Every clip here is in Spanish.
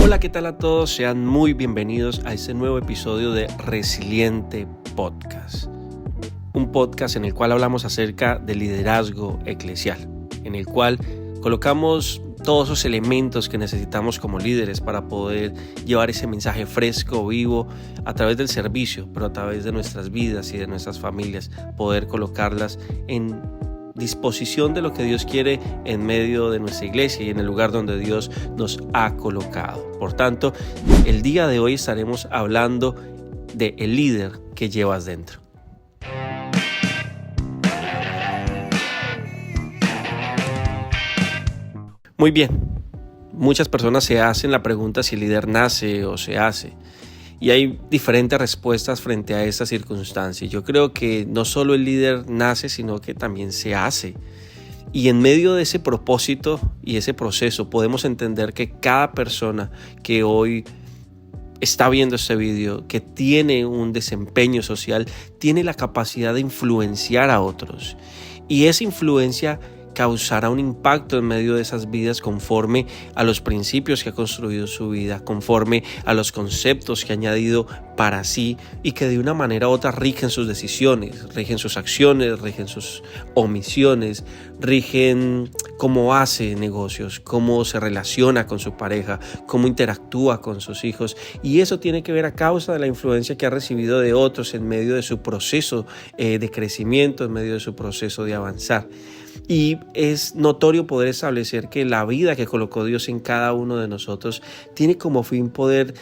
Hola, ¿qué tal a todos? Sean muy bienvenidos a este nuevo episodio de Resiliente Podcast. Un podcast en el cual hablamos acerca del liderazgo eclesial, en el cual colocamos todos esos elementos que necesitamos como líderes para poder llevar ese mensaje fresco, vivo, a través del servicio, pero a través de nuestras vidas y de nuestras familias, poder colocarlas en disposición de lo que Dios quiere en medio de nuestra iglesia y en el lugar donde Dios nos ha colocado. Por tanto, el día de hoy estaremos hablando de el líder que llevas dentro. Muy bien, muchas personas se hacen la pregunta si el líder nace o se hace. Y hay diferentes respuestas frente a esta circunstancia. Yo creo que no solo el líder nace, sino que también se hace. Y en medio de ese propósito y ese proceso podemos entender que cada persona que hoy está viendo este video, que tiene un desempeño social, tiene la capacidad de influenciar a otros. Y esa influencia causará un impacto en medio de esas vidas conforme a los principios que ha construido su vida, conforme a los conceptos que ha añadido para sí y que de una manera u otra rigen sus decisiones, rigen sus acciones, rigen sus omisiones, rigen cómo hace negocios, cómo se relaciona con su pareja, cómo interactúa con sus hijos. Y eso tiene que ver a causa de la influencia que ha recibido de otros en medio de su proceso de crecimiento, en medio de su proceso de avanzar. Y es notorio poder establecer que la vida que colocó Dios en cada uno de nosotros tiene como fin poder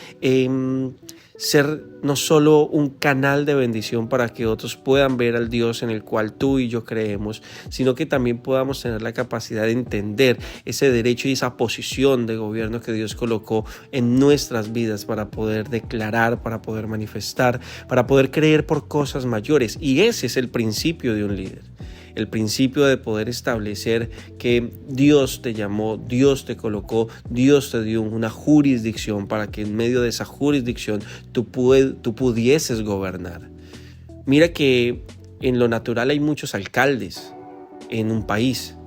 ser no solo un canal de bendición para que otros puedan ver al Dios en el cual tú y yo creemos, sino que también podamos tener la capacidad de entender ese derecho y esa posición de gobierno que Dios colocó en nuestras vidas para poder declarar, para poder manifestar, para poder creer por cosas mayores. Y ese es el principio de un líder. El principio de poder establecer que Dios te llamó, Dios te colocó, Dios te dio una jurisdicción para que en medio de esa jurisdicción tú pudieses gobernar. Mira que en lo natural hay muchos alcaldes en un país,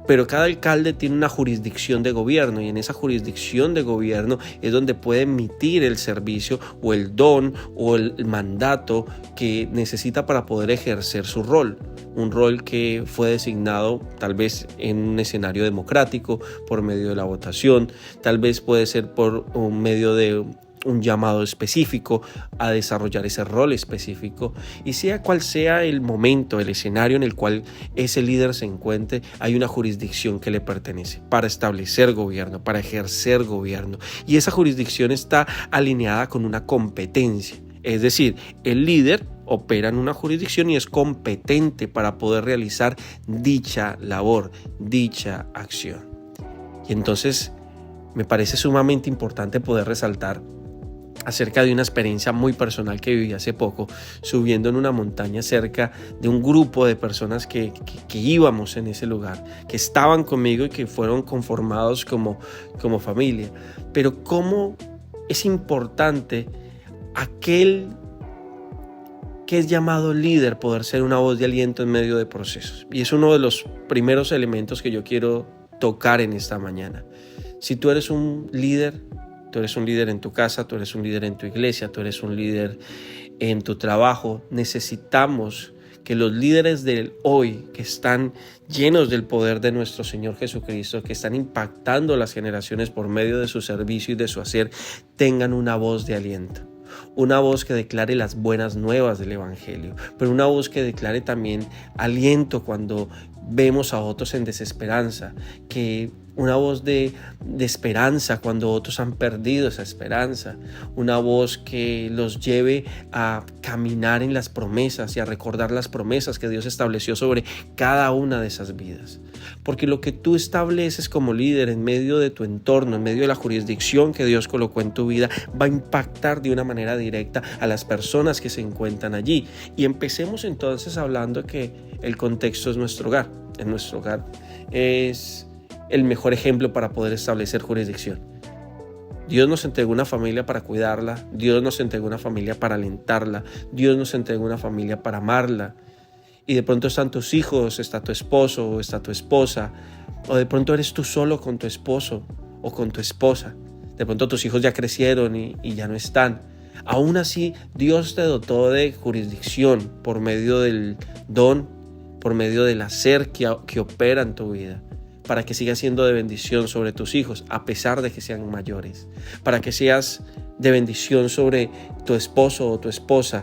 pero cada alcalde tiene una jurisdicción de gobierno y en esa jurisdicción de gobierno es donde puede emitir el servicio o el don o el mandato que necesita para poder ejercer su rol. Un rol que fue designado tal vez en un escenario democrático por medio de la votación, tal vez puede ser por un medio de un llamado específico a desarrollar ese rol específico, y sea cual sea el momento, el escenario en el cual ese líder se encuentre, hay una jurisdicción que le pertenece para establecer gobierno, para ejercer gobierno, y esa jurisdicción está alineada con una competencia. Es decir, el líder opera en una jurisdicción y es competente para poder realizar dicha labor, dicha acción. Y entonces me parece sumamente importante poder resaltar acerca de una experiencia muy personal que viví hace poco, subiendo en una montaña cerca de un grupo de personas que íbamos en ese lugar, que estaban conmigo y que fueron conformados como familia. Pero cómo es importante aquel que es llamado líder poder ser una voz de aliento en medio de procesos. Y es uno de los primeros elementos que yo quiero tocar en esta mañana. Si tú eres un líder, tú eres un líder en tu casa, tú eres un líder en tu iglesia, tú eres un líder en tu trabajo. Necesitamos que los líderes del hoy, que están llenos del poder de nuestro Señor Jesucristo, que están impactando las generaciones por medio de su servicio y de su hacer, tengan una voz de aliento. Una voz que declare las buenas nuevas del Evangelio, pero una voz que declare también aliento cuando vemos a otros en desesperanza, que una voz de esperanza cuando otros han perdido esa esperanza, una voz que los lleve a caminar en las promesas y a recordar las promesas que Dios estableció sobre cada una de esas vidas. Porque lo que tú estableces como líder en medio de tu entorno, en medio de la jurisdicción que Dios colocó en tu vida, va a impactar de una manera directa a las personas que se encuentran allí. Y empecemos entonces hablando que el contexto es nuestro hogar. En nuestro hogar es el mejor ejemplo para poder establecer jurisdicción. Dios nos entregó una familia para cuidarla, Dios nos entregó una familia para alentarla, Dios nos entregó una familia para amarla. Y de pronto están tus hijos, está tu esposo o está tu esposa, o de pronto eres tú solo con tu esposo o con tu esposa. De pronto tus hijos ya crecieron y ya no están. Aún así, Dios te dotó de jurisdicción por medio del don, por medio del hacer que opera en tu vida, para que sigas siendo de bendición sobre tus hijos, a pesar de que sean mayores, para que seas de bendición sobre tu esposo o tu esposa,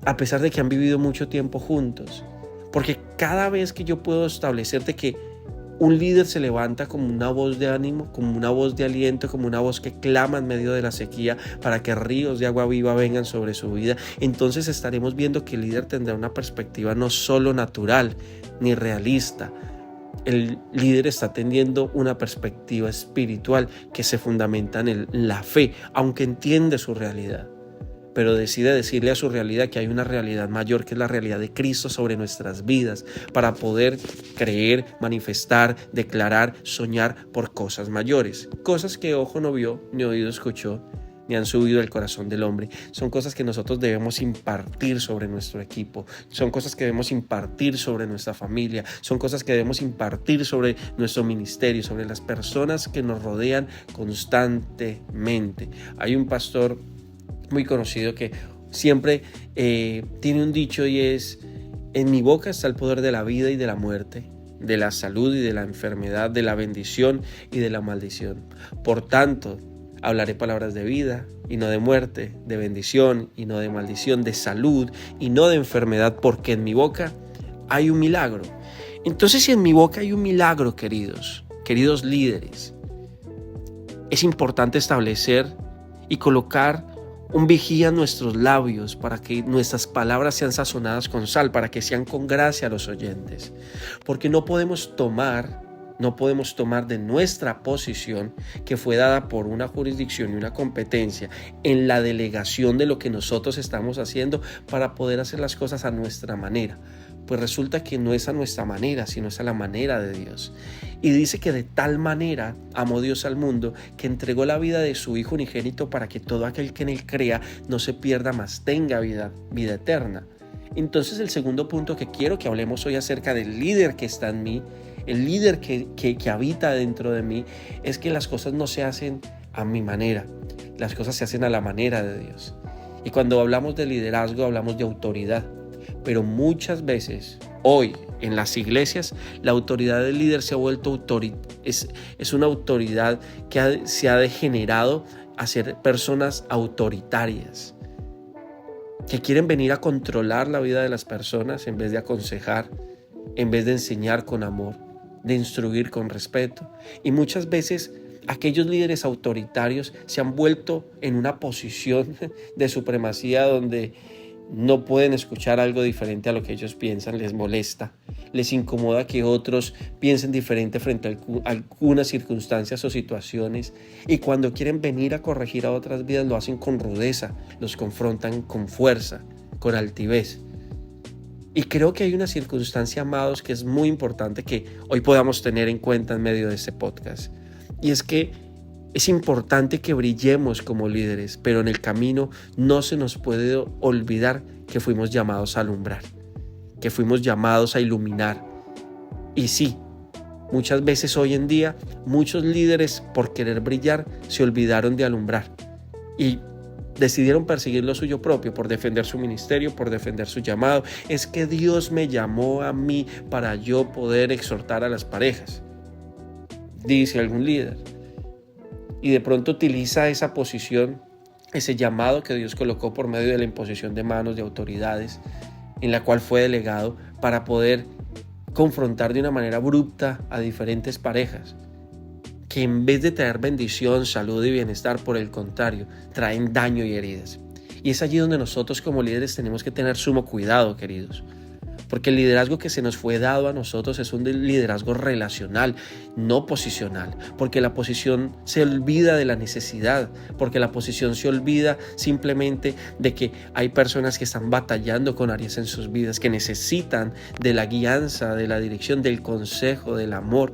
a pesar de que han vivido mucho tiempo juntos. Porque cada vez que yo puedo establecerte que un líder se levanta como una voz de ánimo, como una voz de aliento, como una voz que clama en medio de la sequía para que ríos de agua viva vengan sobre su vida, entonces estaremos viendo que el líder tendrá una perspectiva no solo natural ni realista. El líder está teniendo una perspectiva espiritual que se fundamenta en la fe, aunque entiende su realidad, pero decide decirle a su realidad que hay una realidad mayor, que es la realidad de Cristo sobre nuestras vidas, para poder creer, manifestar, declarar, soñar por cosas mayores, cosas que ojo no vio, ni oído escuchó, ni han subido al corazón del hombre. Son cosas que nosotros debemos impartir sobre nuestro equipo, son cosas que debemos impartir sobre nuestra familia, son cosas que debemos impartir sobre nuestro ministerio, sobre las personas que nos rodean constantemente. Hay un pastor muy conocido que siempre tiene un dicho, y es: en mi boca está el poder de la vida y de la muerte, de la salud y de la enfermedad, de la bendición y de la maldición. Por tanto, hablaré palabras de vida y no de muerte, de bendición y no de maldición, de salud y no de enfermedad, porque en mi boca hay un milagro. Entonces, si en mi boca hay un milagro, queridos líderes, es importante establecer y colocar un vigía en nuestros labios para que nuestras palabras sean sazonadas con sal, para que sean con gracia a los oyentes. Porque no podemos tomar de nuestra posición, que fue dada por una jurisdicción y una competencia en la delegación de lo que nosotros estamos haciendo, para poder hacer las cosas a nuestra manera. Pues resulta que no es a nuestra manera, sino es a la manera de Dios. Y dice que de tal manera amó Dios al mundo, que entregó la vida de su Hijo unigénito, para que todo aquel que en él crea no se pierda, mas tenga vida eterna. Entonces, el segundo punto que quiero que hablemos hoy acerca del líder que está en mí, el líder que habita dentro de mí, es que las cosas no se hacen a mi manera, las cosas se hacen a la manera de Dios. Y cuando hablamos de liderazgo, hablamos de autoridad. Pero muchas veces, hoy en las iglesias, la autoridad del líder se ha vuelto es una autoridad que se ha degenerado a ser personas autoritarias, que quieren venir a controlar la vida de las personas en vez de aconsejar, en vez de enseñar con amor, de instruir con respeto. Y muchas veces aquellos líderes autoritarios se han vuelto en una posición de supremacía donde no pueden escuchar algo diferente a lo que ellos piensan, les molesta, les incomoda que otros piensen diferente frente a algunas circunstancias o situaciones, y cuando quieren venir a corregir a otras vidas lo hacen con rudeza, los confrontan con fuerza, con altivez. Y creo que hay una circunstancia, amados, que es muy importante que hoy podamos tener en cuenta en medio de este podcast, y es que es importante que brillemos como líderes, pero en el camino no se nos puede olvidar que fuimos llamados a alumbrar, que fuimos llamados a iluminar. Y sí, muchas veces hoy en día, muchos líderes, por querer brillar, se olvidaron de alumbrar y decidieron perseguir lo suyo propio, por defender su ministerio, por defender su llamado. Es que Dios me llamó a mí para yo poder exhortar a las parejas, dice algún líder. Y de pronto utiliza esa posición, ese llamado que Dios colocó por medio de la imposición de manos de autoridades, en la cual fue delegado, para poder confrontar de una manera abrupta a diferentes parejas, que en vez de traer bendición, salud y bienestar, por el contrario, traen daño y heridas. Y es allí donde nosotros como líderes tenemos que tener sumo cuidado, queridos. Porque el liderazgo que se nos fue dado a nosotros es un liderazgo relacional, no posicional. Porque la posición se olvida de la necesidad, porque la posición se olvida simplemente de que hay personas que están batallando con áreas en sus vidas, que necesitan de la guianza, de la dirección, del consejo, del amor,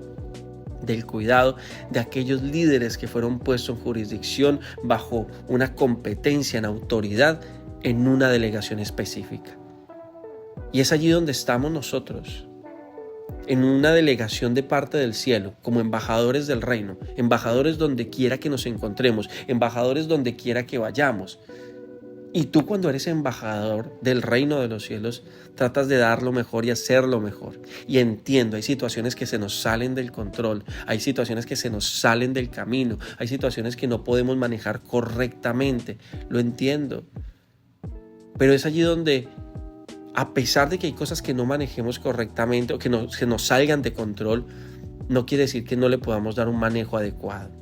del cuidado de aquellos líderes que fueron puestos en jurisdicción bajo una competencia, en autoridad, en una delegación específica. Y es allí donde estamos nosotros. en una delegación de parte del cielo, como embajadores del reino, embajadores donde quiera que nos encontremos, embajadores donde quiera que vayamos. Y tú, cuando eres embajador del reino de los cielos, tratas de dar lo mejor y hacer lo mejor. Y entiendo, hay situaciones que se nos salen del control, hay situaciones que se nos salen del camino, hay situaciones que no podemos manejar correctamente, lo entiendo. Pero es allí donde, a pesar de que hay cosas que no manejemos correctamente o que nos salgan de control, no quiere decir que no le podamos dar un manejo adecuado.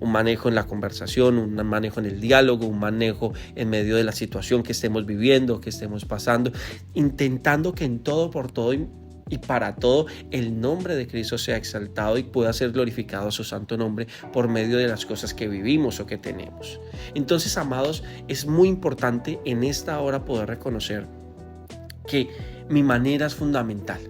Un manejo en la conversación, un manejo en el diálogo, un manejo en medio de la situación que estemos viviendo, que estemos pasando, intentando que en todo, por todo y para todo el nombre de Cristo sea exaltado y pueda ser glorificado su santo nombre por medio de las cosas que vivimos o que tenemos. Entonces, amados, es muy importante en esta hora poder reconocer que mi manera es fundamental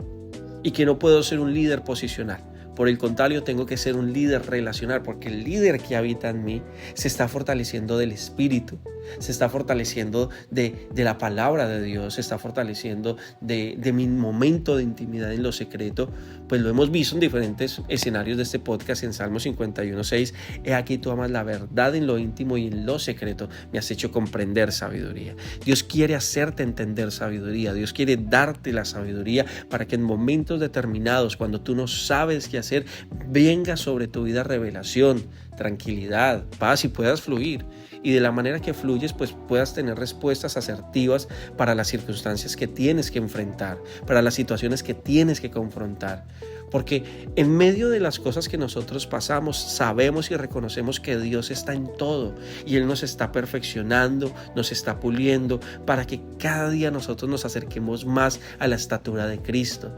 y que no puedo ser un líder posicional. Por el contrario, tengo que ser un líder relacional, porque el líder que habita en mí se está fortaleciendo del Espíritu, se está fortaleciendo de la palabra de Dios, se está fortaleciendo de mi momento de intimidad en lo secreto. Pues lo hemos visto en diferentes escenarios de este podcast, en Salmos 51:6. He aquí tú amas la verdad en lo íntimo y en lo secreto me has hecho comprender sabiduría. Dios quiere hacerte entender sabiduría, Dios quiere darte la sabiduría para que en momentos determinados, cuando tú no sabes qué hacer, venga sobre tu vida revelación, tranquilidad, paz y puedas fluir. Y de la manera que fluyes, pues puedas tener respuestas asertivas para las circunstancias que tienes que enfrentar, para las situaciones que tienes que confrontar. Porque en medio de las cosas que nosotros pasamos, sabemos y reconocemos que Dios está en todo y Él nos está perfeccionando, nos está puliendo para que cada día nosotros nos acerquemos más a la estatura de Cristo.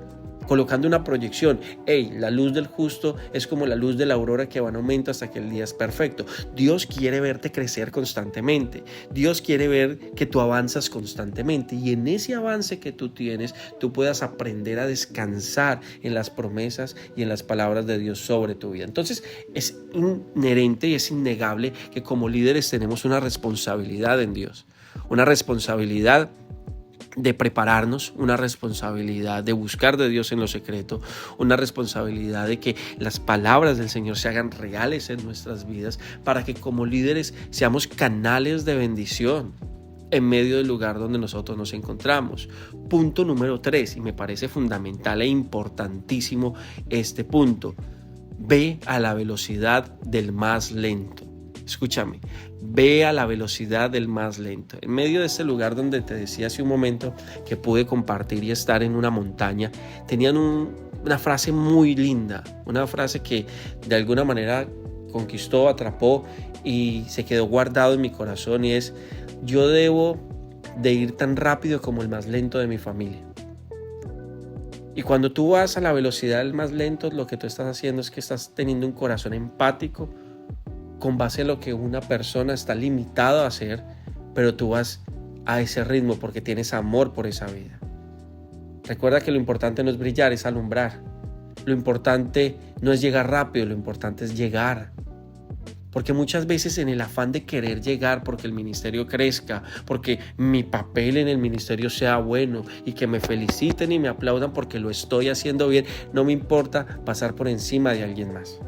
Colocando una proyección, la luz del justo es como la luz de la aurora que va en aumento hasta que el día es perfecto. Dios quiere verte crecer constantemente. Dios quiere ver que tú avanzas constantemente y en ese avance que tú tienes, tú puedas aprender a descansar en las promesas y en las palabras de Dios sobre tu vida. Entonces, es inherente y es innegable que como líderes tenemos una responsabilidad en Dios, una responsabilidad de prepararnos, una responsabilidad de buscar de Dios en lo secreto, una responsabilidad de que las palabras del Señor se hagan reales en nuestras vidas para que como líderes seamos canales de bendición en medio del lugar donde nosotros nos encontramos. Punto número 3, y me parece fundamental e importantísimo este punto: ve a la velocidad del más lento. Escúchame, ve a la velocidad del más lento. En medio de ese lugar donde te decía hace un momento que pude compartir y estar en una montaña, tenían una frase muy linda, una frase que de alguna manera conquistó, atrapó y se quedó guardado en mi corazón, y es: yo debo de ir tan rápido como el más lento de mi familia. Y cuando tú vas a la velocidad del más lento, lo que tú estás haciendo es que estás teniendo un corazón empático con base en lo que una persona está limitada a hacer, pero tú vas a ese ritmo porque tienes amor por esa vida. Recuerda que lo importante no es brillar, es alumbrar. Lo importante no es llegar rápido, lo importante es llegar. Porque muchas veces en el afán de querer llegar porque el ministerio crezca, porque mi papel en el ministerio sea bueno y que me feliciten y me aplaudan porque lo estoy haciendo bien, no me importa pasar por encima de alguien más.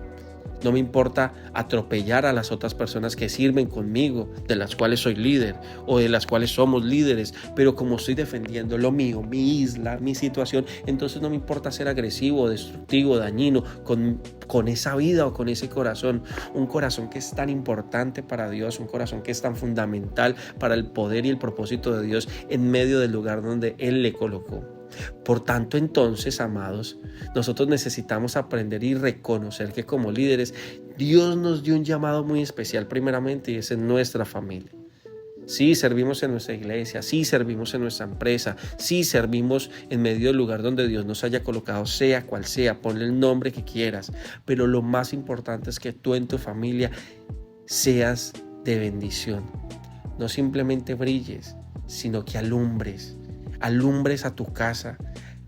No me importa atropellar a las otras personas que sirven conmigo, de las cuales soy líder o de las cuales somos líderes, pero como estoy defendiendo lo mío, mi isla, mi situación, entonces no me importa ser agresivo, destructivo, dañino con esa vida o con ese corazón. Un corazón que es tan importante para Dios, un corazón que es tan fundamental para el poder y el propósito de Dios en medio del lugar donde Él le colocó. Por tanto, entonces, amados, nosotros necesitamos aprender y reconocer que como líderes Dios nos dio un llamado muy especial primeramente, y es en nuestra familia. Sí, servimos en nuestra iglesia, sí, servimos en nuestra empresa, sí, servimos en medio del lugar donde Dios nos haya colocado, sea cual sea, ponle el nombre que quieras, pero lo más importante es que tú en tu familia seas de bendición. No simplemente brilles, sino que alumbres a tu casa,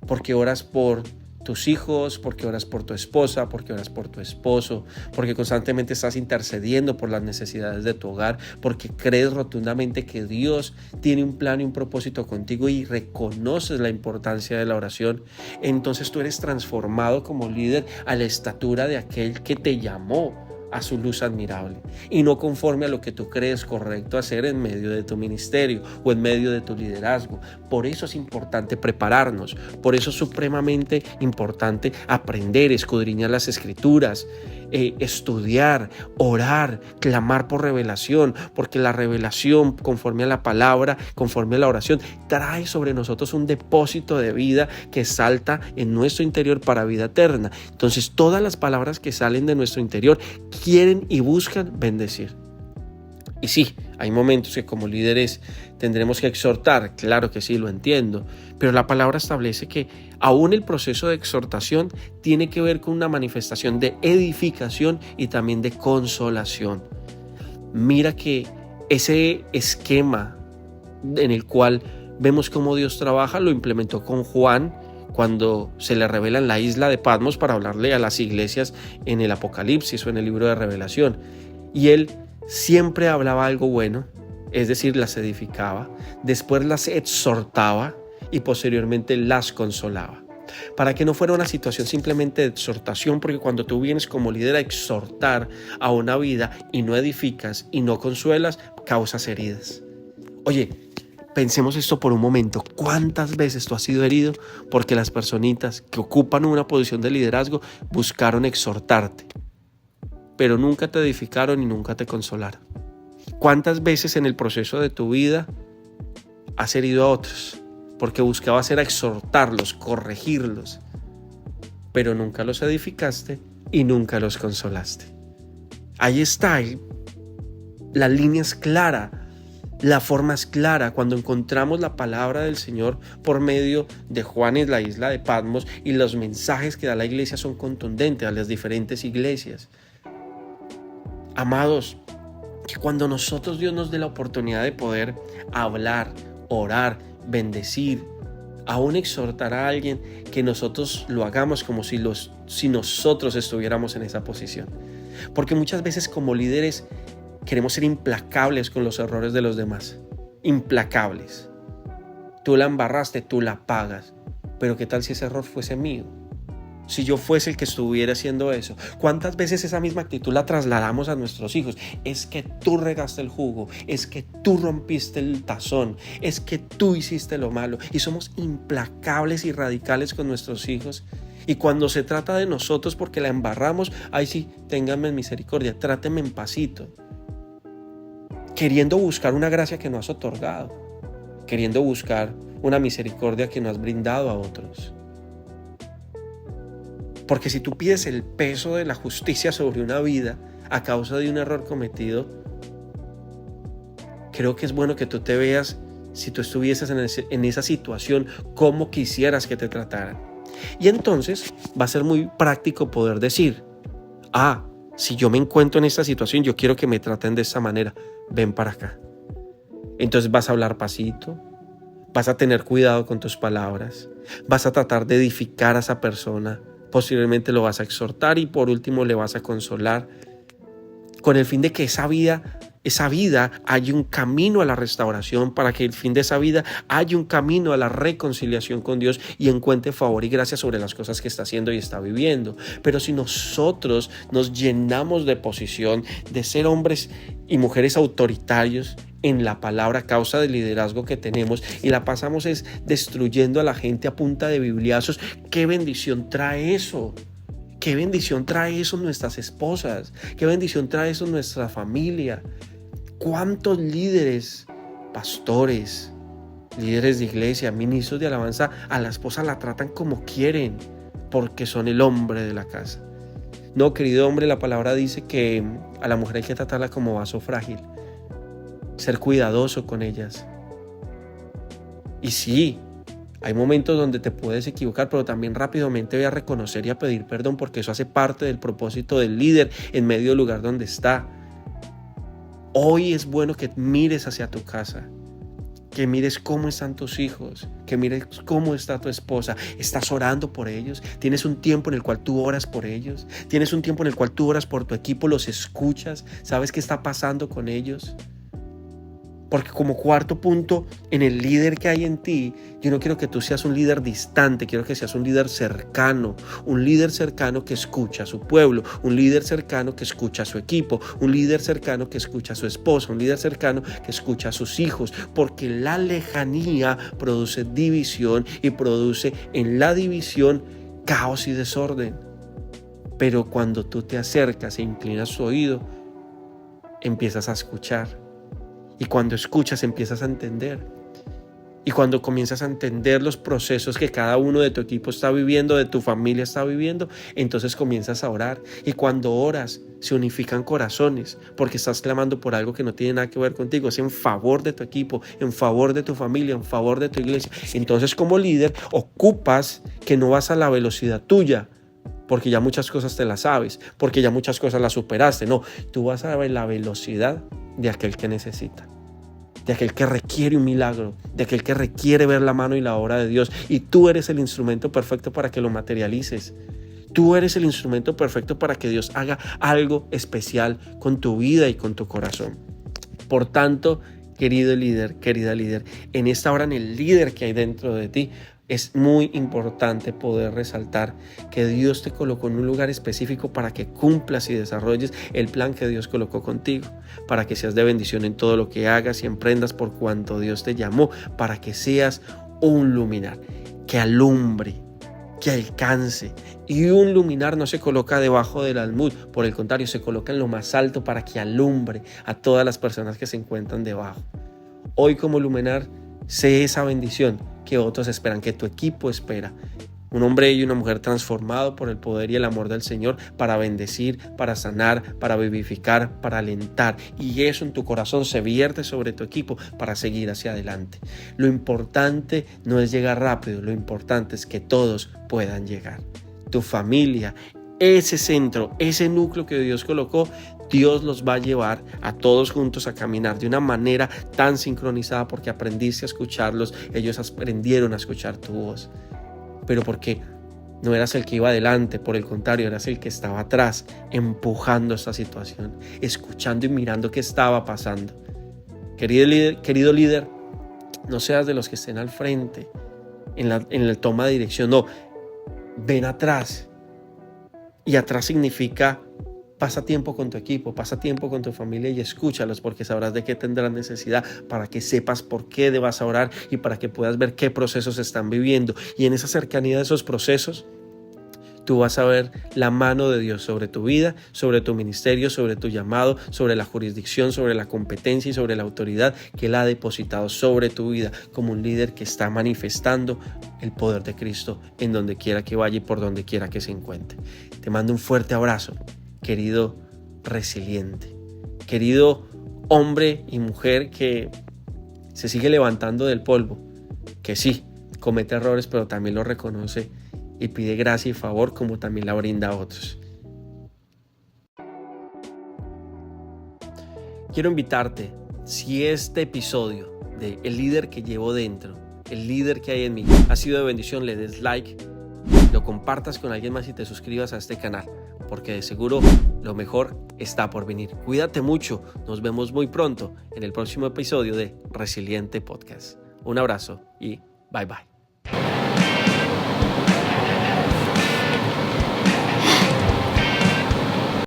porque oras por tus hijos, porque oras por tu esposa, porque oras por tu esposo, porque constantemente estás intercediendo por las necesidades de tu hogar, porque crees rotundamente que Dios tiene un plan y un propósito contigo y reconoces la importancia de la oración, entonces tú eres transformado como líder a la estatura de aquel que te llamó a su luz admirable y no conforme a lo que tú crees correcto hacer en medio de tu ministerio o en medio de tu liderazgo. Por eso es importante prepararnos, por eso es supremamente importante aprender, escudriñar las escrituras, estudiar, orar, clamar por revelación, porque la revelación conforme a la palabra, conforme a la oración, trae sobre nosotros un depósito de vida que salta en nuestro interior para vida eterna. Entonces todas las palabras que salen de nuestro interior quieren y buscan bendecir. Y sí, hay momentos que como líderes tendremos que exhortar, claro que sí, lo entiendo, pero la palabra establece que aún el proceso de exhortación tiene que ver con una manifestación de edificación y también de consolación. Mira que ese esquema en el cual vemos cómo Dios trabaja lo implementó con Juan cuando se le revela en la isla de Patmos para hablarle a las iglesias en el Apocalipsis o en el libro de Revelación. Y él siempre hablaba algo bueno, es decir, las edificaba, después las exhortaba y posteriormente las consolaba. Para que no fuera una situación simplemente de exhortación, porque cuando tú vienes como líder a exhortar a una vida y no edificas y no consuelas, causas heridas. Oye, pensemos esto por un momento. ¿Cuántas veces tú has sido herido porque las personitas que ocupan una posición de liderazgo buscaron exhortarte, pero nunca te edificaron y nunca te consolaron? ¿Cuántas veces en el proceso de tu vida has herido a otros porque buscabas era exhortarlos, corregirlos, pero nunca los edificaste y nunca los consolaste? Ahí está, la línea es clara, la forma es clara cuando encontramos la palabra del Señor por medio de Juan en la isla de Patmos, y los mensajes que da la iglesia son contundentes a las diferentes iglesias. Amados, que cuando nosotros, Dios nos dé la oportunidad de poder hablar, orar, bendecir, aún exhortar a alguien, que nosotros lo hagamos como si nosotros estuviéramos en esa posición. Porque muchas veces como líderes queremos ser implacables con los errores de los demás. Implacables. Tú la embarraste, tú la pagas. Pero ¿qué tal si ese error fuese mío? Si yo fuese el que estuviera haciendo eso. ¿Cuántas veces esa misma actitud la trasladamos a nuestros hijos? Es que tú regaste el jugo, es que tú rompiste el tazón, es que tú hiciste lo malo. Y somos implacables y radicales con nuestros hijos. Y cuando se trata de nosotros porque la embarramos, ay sí, ténganme misericordia, trátenme en pasito. Queriendo buscar una gracia que no has otorgado, queriendo buscar una misericordia que no has brindado a otros. Porque si tú pides el peso de la justicia sobre una vida a causa de un error cometido, creo que es bueno que tú te veas, si tú estuvieses en esa situación, cómo quisieras que te trataran. Y entonces va a ser muy práctico poder decir, si yo me encuentro en esta situación, yo quiero que me traten de esta manera, ven para acá. Entonces vas a hablar pasito, vas a tener cuidado con tus palabras, vas a tratar de edificar a esa persona, posiblemente lo vas a exhortar y por último le vas a consolar, con el fin de que esa vida haya un camino a la restauración, para que el fin de esa vida haya un camino a la reconciliación con Dios y encuentre favor y gracia sobre las cosas que está haciendo y está viviendo. Pero si nosotros nos llenamos de posición de ser hombres y mujeres autoritarios en la palabra a causa del liderazgo que tenemos y la pasamos es destruyendo a la gente a punta de bibliazos, ¿qué bendición trae eso? ¿Qué bendición trae eso en nuestras esposas? ¿Qué bendición trae eso en nuestra familia? ¿Cuántos líderes, pastores, líderes de iglesia, ministros de alabanza, a la esposa la tratan como quieren porque son el hombre de la casa? No, querido hombre, la palabra dice que a la mujer hay que tratarla como vaso frágil, ser cuidadoso con ellas. Y sí, hay momentos donde te puedes equivocar, pero también rápidamente voy a reconocer y a pedir perdón, porque eso hace parte del propósito del líder en medio del lugar donde está. Hoy es bueno que mires hacia tu casa que mires cómo están tus hijos, que mires cómo está tu esposa. ¿Estás orando por ellos? ¿Tienes un tiempo en el cual tú oras por ellos? ¿Tienes un tiempo en el cual tú oras por tu equipo, los escuchas? ¿Sabes qué está pasando con ellos? Porque como cuarto punto, en el líder que hay en ti, yo no quiero que tú seas un líder distante, quiero que seas un líder cercano que escucha a su pueblo, un líder cercano que escucha a su equipo, un líder cercano que escucha a su esposa, un líder cercano que escucha a sus hijos, porque la lejanía produce división y produce en la división caos y desorden. Pero cuando tú te acercas e inclinas tu oído, empiezas a escuchar. Y cuando escuchas empiezas a entender. Y cuando comienzas a entender los procesos que cada uno de tu equipo está viviendo, de tu familia está viviendo, entonces comienzas a orar. Y cuando oras, se unifican corazones, porque estás clamando por algo que no tiene nada que ver contigo. Es en favor de tu equipo, en favor de tu familia, en favor de tu iglesia. Entonces, como líder, ocupas que no vas a la velocidad tuya, porque ya muchas cosas te las sabes, porque ya muchas cosas las superaste. No, tú vas a ver la velocidad de aquel que necesita, de aquel que requiere un milagro, de aquel que requiere ver la mano y la obra de Dios. Y tú eres el instrumento perfecto para que lo materialices. Tú eres el instrumento perfecto para que Dios haga algo especial con tu vida y con tu corazón. Por tanto, querido líder, querida líder, en esta hora, en el líder que hay dentro de ti, es muy importante poder resaltar que Dios te colocó en un lugar específico para que cumplas y desarrolles el plan que Dios colocó contigo, para que seas de bendición en todo lo que hagas y emprendas por cuanto Dios te llamó, para que seas un luminar, que alumbre, que alcance. Y un luminar no se coloca debajo del almud, por el contrario, se coloca en lo más alto para que alumbre a todas las personas que se encuentran debajo. Hoy como luminar, sé esa bendición que otros esperan, que tu equipo espera. Un hombre y una mujer transformado por el poder y el amor del Señor para bendecir, para sanar, para vivificar, para alentar. Y eso en tu corazón se vierte sobre tu equipo para seguir hacia adelante. Lo importante no es llegar rápido, lo importante es que todos puedan llegar. Tu familia, ese centro, ese núcleo que Dios colocó, Dios los va a llevar a todos juntos a caminar de una manera tan sincronizada porque aprendiste a escucharlos, ellos aprendieron a escuchar tu voz. Pero porque no eras el que iba adelante, por el contrario, eras el que estaba atrás, empujando esta situación, escuchando y mirando qué estaba pasando. Querido líder, no seas de los que estén al frente, en el toma de dirección, no, ven atrás. Y atrás significa pasa tiempo con tu equipo, pasa tiempo con tu familia y escúchalos, porque sabrás de qué tendrán necesidad, para que sepas por qué debas orar y para que puedas ver qué procesos están viviendo. Y en esa cercanía de esos procesos, tú vas a ver la mano de Dios sobre tu vida, sobre tu ministerio, sobre tu llamado, sobre la jurisdicción, sobre la competencia y sobre la autoridad que Él ha depositado sobre tu vida como un líder que está manifestando el poder de Cristo en donde quiera que vaya y por donde quiera que se encuentre. Te mando un fuerte abrazo, querido resiliente, querido hombre y mujer que se sigue levantando del polvo, que sí, comete errores, pero también lo reconoce y pide gracia y favor como también la brinda a otros. Quiero invitarte, si este episodio de El líder que llevo dentro, el líder que hay en mí, ha sido de bendición, le des like, lo compartas con alguien más y te suscribas a este canal, porque de seguro lo mejor está por venir. Cuídate mucho, nos vemos muy pronto en el próximo episodio de Resiliente Podcast. Un abrazo y bye bye.